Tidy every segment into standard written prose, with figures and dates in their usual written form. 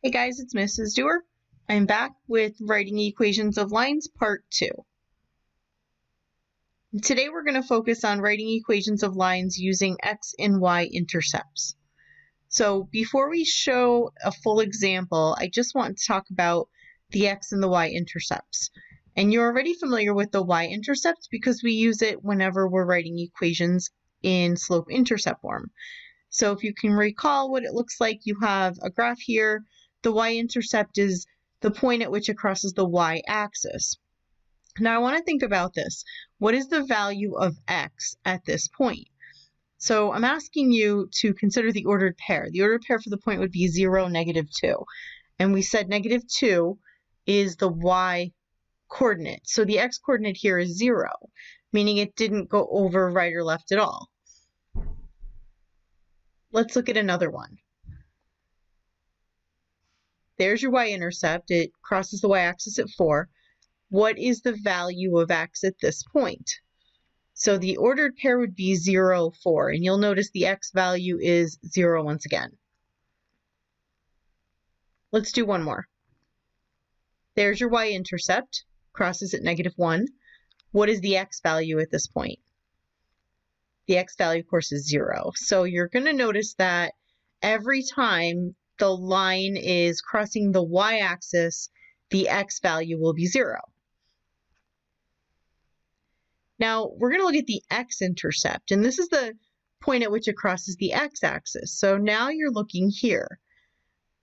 Hey guys, it's Mrs. Dewar. I'm back with writing equations of lines part 2. Today we're going to focus on writing equations of lines using x and y intercepts. So before we show a full example, I just want to talk about the x and the y intercepts. And you're already familiar with the y-intercept because we use it whenever we're writing equations in slope-intercept form. So if you can recall what it looks like, you have a graph here. The y-intercept is the point at which it crosses the y-axis. Now I want to think about this. What is the value of x at this point? So I'm asking you to consider the ordered pair. The ordered pair for the point would be 0, -2. And we said -2 is the y coordinate. So the x coordinate here is 0, meaning it didn't go over right or left at all. Let's look at another one. There's your y-intercept. It crosses the y-axis at 4. What is the value of x at this point? So the ordered pair would be 0, 4, and you'll notice the x value is 0 once again. Let's do one more. There's your y-intercept, crosses at -1. What is the x value at this point? The x value, of course, is 0. So you're going to notice that every time the line is crossing the y-axis, the x value will be 0. Now, we're going to look at the x-intercept, and this is the point at which it crosses the x-axis. So now you're looking here.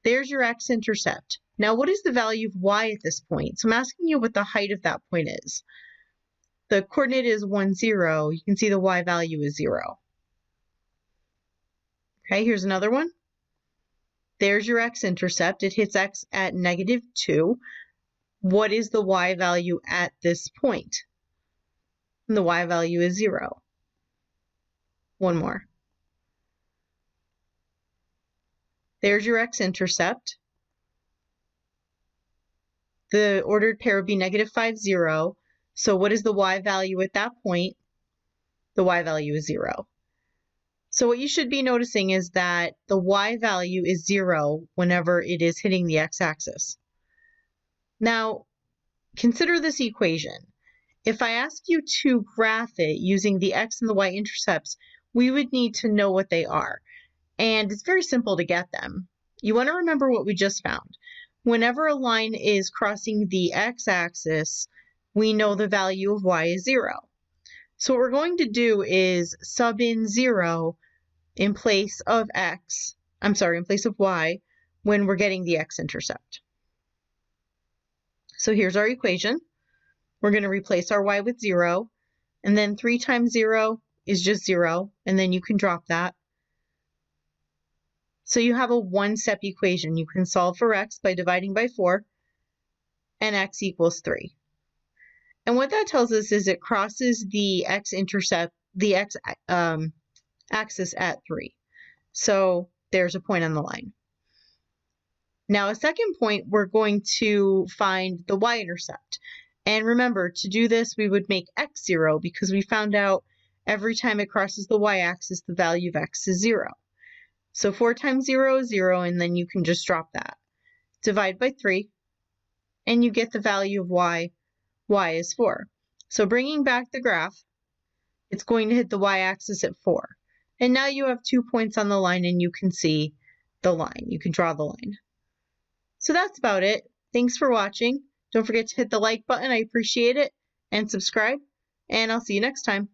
There's your x-intercept. Now, what is the value of y at this point? So I'm asking you what the height of that point is. The coordinate is 1, 0. You can see the y value is 0. Okay, here's another one. There's your x-intercept. It hits x at -2. What is the y value at this point? And the y value is 0. One more. There's your x-intercept. The ordered pair would be -5, 0. So what is the y value at that point? The y value is 0. So what you should be noticing is that the y value is 0 whenever it is hitting the x-axis. Now, consider this equation. If I ask you to graph it using the x and the y-intercepts, we would need to know what they are. And it's very simple to get them. You want to remember what we just found. Whenever a line is crossing the x-axis, we know the value of y is 0. So what we're going to do is sub in 0 in place of in place of y when we're getting the x-intercept. So here's our equation. We're going to replace our y with 0, and then 3 times 0 is just 0, and then you can drop that. So you have a one-step equation. You can solve for x by dividing by 4, and x equals 3. And what that tells us is it crosses the x-intercept, the x-axis at 3. So there's a point on the line. Now, a second point, we're going to find the y-intercept. And remember, to do this, we would make x 0 because we found out every time it crosses the y-axis, the value of x is 0. So 4 times 0 is 0, and then you can just drop that. Divide by 3, and you get the value of y. Y is 4. So bringing back the graph, it's going to hit the y-axis at 4. And now you have 2 points on the line, and you can see the line. You can draw the line. So that's about it. Thanks for watching. Don't forget to hit the like button. I appreciate it. And subscribe. And I'll see you next time.